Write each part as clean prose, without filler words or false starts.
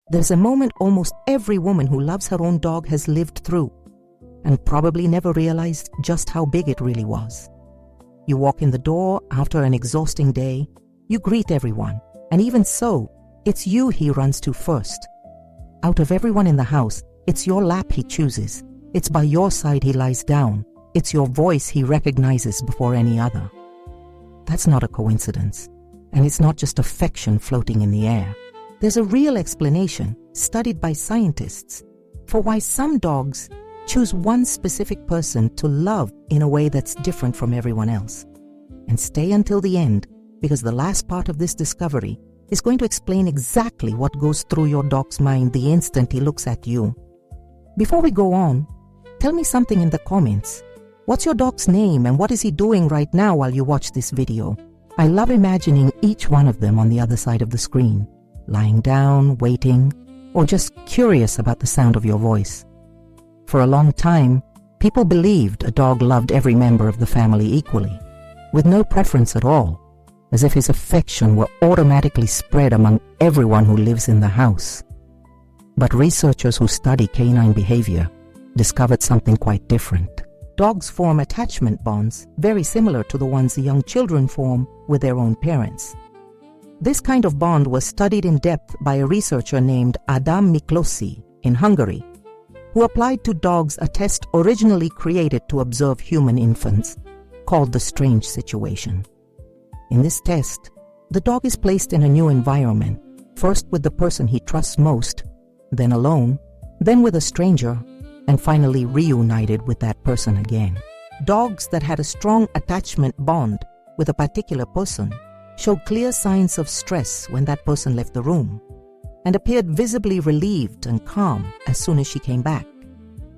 There's a moment almost every woman who loves her own dog has lived through and probably never realized just how big it really was. You walk in the door after an exhausting day, you greet everyone, and even so, it's you he runs to first. Out of everyone in the house, it's your lap he chooses. It's by your side he lies down. It's your voice he recognizes before any other. That's not a coincidence, and it's not just affection floating in the air. There's a real explanation, studied by scientists, for why some dogs choose one specific person to love in a way that's different from everyone else. And stay until the end, because the last part of this discovery is going to explain exactly what goes through your dog's mind the instant he looks at you. Before we go on, tell me something in the comments. What's your dog's name and what is he doing right now while you watch this video? I love imagining each one of them on the other side of the screen, lying down, waiting, or just curious about the sound of your voice. For a long time, people believed a dog loved every member of the family equally, with no preference at all, as if his affection were automatically spread among everyone who lives in the house. But researchers who study canine behavior discovered something quite different. Dogs form attachment bonds very similar to the ones young children form with their own parents. This kind of bond was studied in depth by a researcher named Adam Miklosi in Hungary, who applied to dogs a test originally created to observe human infants, called the strange situation. In this test, the dog is placed in a new environment, first with the person he trusts most, then alone, then with a stranger, and finally reunited with that person again. Dogs that had a strong attachment bond with a particular person showed clear signs of stress when that person left the room, and appeared visibly relieved and calm as soon as she came back,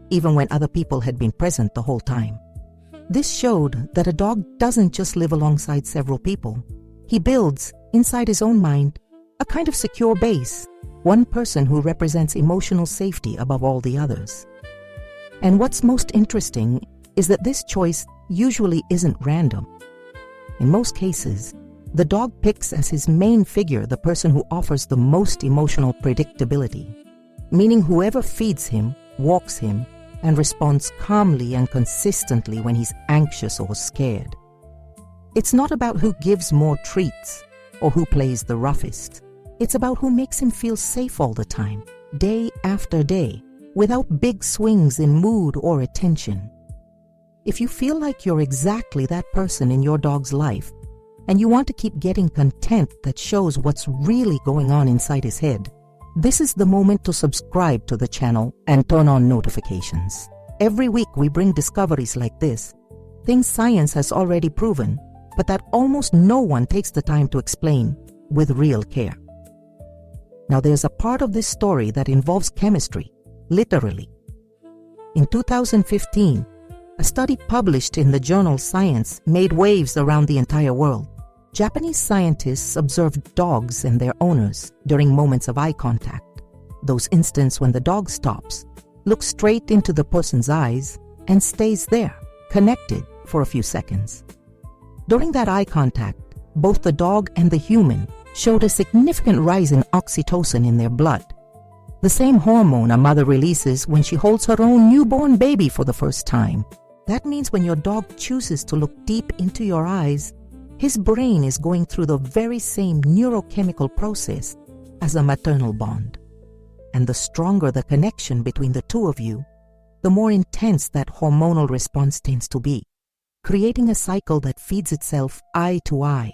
even when other people had been present the whole time. This showed that a dog doesn't just live alongside several people. He builds, inside his own mind, a kind of secure base, one person who represents emotional safety above all the others. And what's most interesting is that this choice usually isn't random. In most cases, the dog picks as his main figure the person who offers the most emotional predictability, meaning whoever feeds him, walks him, and responds calmly and consistently when he's anxious or scared. It's not about who gives more treats or who plays the roughest. It's about who makes him feel safe all the time, day after day, without big swings in mood or attention. If you feel like you're exactly that person in your dog's life, and you want to keep getting content that shows what's really going on inside his head, this is the moment to subscribe to the channel and turn on notifications. Every week we bring discoveries like this, things science has already proven, but that almost no one takes the time to explain with real care. Now there's a part of this story that involves chemistry, literally. In 2015, a study published in the journal Science made waves around the entire world. Japanese scientists observed dogs and their owners during moments of eye contact, those instances when the dog stops, looks straight into the person's eyes, and stays there, connected for a few seconds. During that eye contact, both the dog and the human showed a significant rise in oxytocin in their blood, the same hormone a mother releases when she holds her own newborn baby for the first time. That means when your dog chooses to look deep into your eyes, his brain is going through the very same neurochemical process as a maternal bond. And the stronger the connection between the two of you, the more intense that hormonal response tends to be, creating a cycle that feeds itself eye to eye,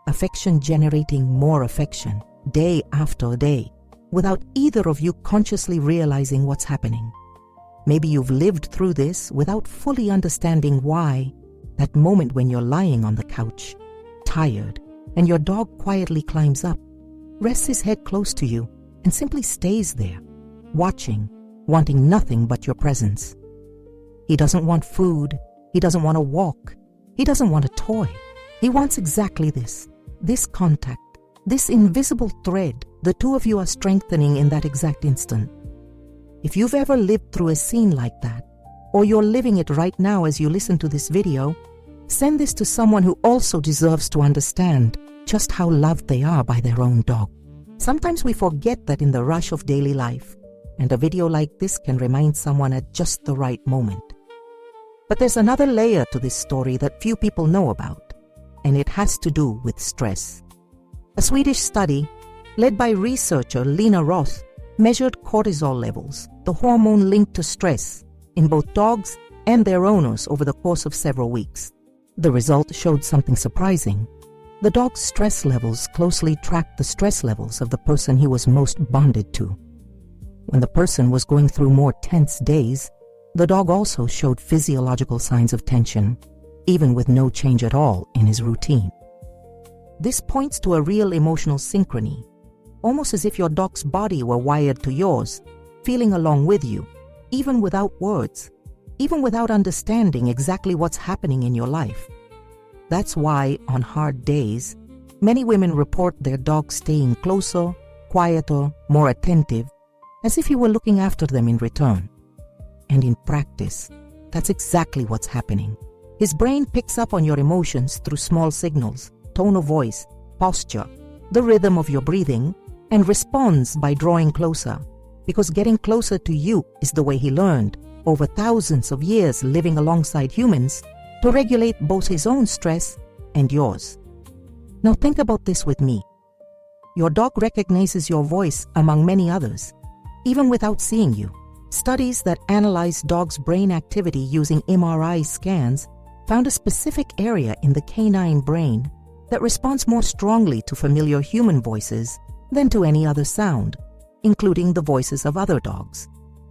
affection generating more affection, day after day, without either of you consciously realizing what's happening. Maybe you've lived through this without fully understanding why. That moment when you're lying on the couch, tired, and your dog quietly climbs up, rests his head close to you, and simply stays there, watching, wanting nothing but your presence. He doesn't want food, he doesn't want to walk, he doesn't want a toy. He wants exactly this contact, this invisible thread the two of you are strengthening in that exact instant. If you've ever lived through a scene like that, or you're living it right now as you listen to this video, send this to someone who also deserves to understand just how loved they are by their own dog. Sometimes we forget that in the rush of daily life, and a video like this can remind someone at just the right moment. But there's another layer to this story that few people know about, and it has to do with stress. A Swedish study, led by researcher Lena Roth, measured cortisol levels, the hormone linked to stress, in both dogs and their owners over the course of several weeks. The result showed something surprising. The dog's stress levels closely tracked the stress levels of the person he was most bonded to. When the person was going through more tense days, the dog also showed physiological signs of tension, even with no change at all in his routine. This points to a real emotional synchrony, almost as if your dog's body were wired to yours, feeling along with you, even without words, even without understanding exactly what's happening in your life. That's why, on hard days, many women report their dogs staying closer, quieter, more attentive, as if you were looking after them in return. And in practice, that's exactly what's happening. His brain picks up on your emotions through small signals, tone of voice, posture, the rhythm of your breathing, and responds by drawing closer, because getting closer to you is the way he learned, over thousands of years living alongside humans, to regulate both his own stress and yours. Now think about this with me. Your dog recognizes your voice among many others, even without seeing you. Studies that analyze dogs' brain activity using MRI scans found a specific area in the canine brain that responds more strongly to familiar human voices than to any other sound, including the voices of other dogs.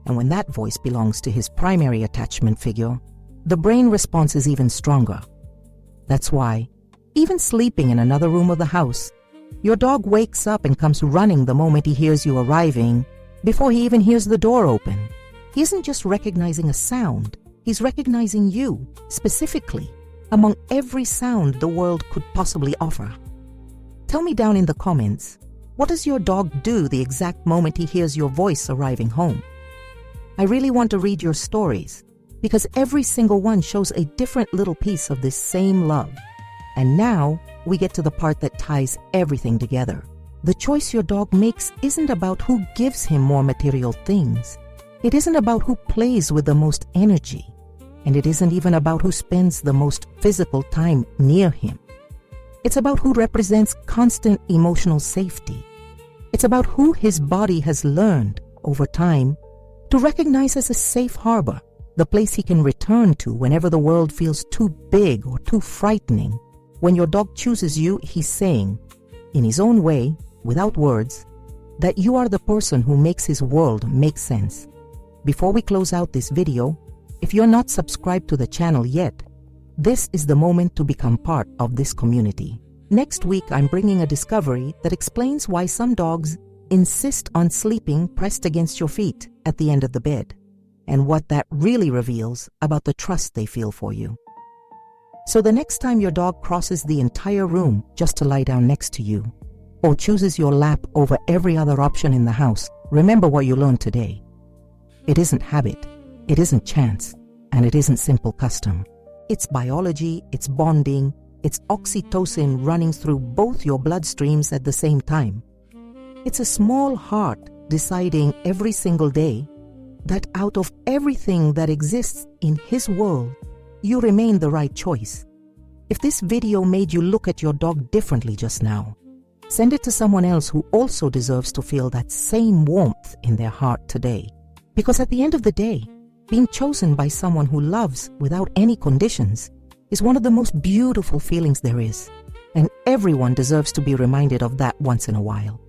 And when that voice belongs to his primary attachment figure, the brain response is even stronger. That's why, even sleeping in another room of the house, your dog wakes up and comes running the moment he hears you arriving, before he even hears the door open. He isn't just recognizing a sound, he's recognizing you, specifically, among every sound the world could possibly offer. Tell me down in the comments, what does your dog do the exact moment he hears your voice arriving home? I really want to read your stories, because every single one shows a different little piece of this same love. And now, we get to the part that ties everything together. The choice your dog makes isn't about who gives him more material things. It isn't about who plays with the most energy. And it isn't even about who spends the most physical time near him. It's about who represents constant emotional safety. It's about who his body has learned, over time, to recognize as a safe harbor, the place he can return to whenever the world feels too big or too frightening. When your dog chooses you, he's saying, in his own way, without words, that you are the person who makes his world make sense. Before we close out this video, if you're not subscribed to the channel yet, this is the moment to become part of this community. Next week, I'm bringing a discovery that explains why some dogs insist on sleeping pressed against your feet at the end of the bed, and what that really reveals about the trust they feel for you. So the next time your dog crosses the entire room just to lie down next to you, or chooses your lap over every other option in the house, remember what you learned today. It isn't habit, it isn't chance, and it isn't simple custom. It's biology, it's bonding, it's oxytocin running through both your bloodstreams at the same time. It's a small heart deciding every single day that out of everything that exists in his world, you remain the right choice. If this video made you look at your dog differently just now, send it to someone else who also deserves to feel that same warmth in their heart today. Because at the end of the day, being chosen by someone who loves without any conditions is one of the most beautiful feelings there is, and everyone deserves to be reminded of that once in a while.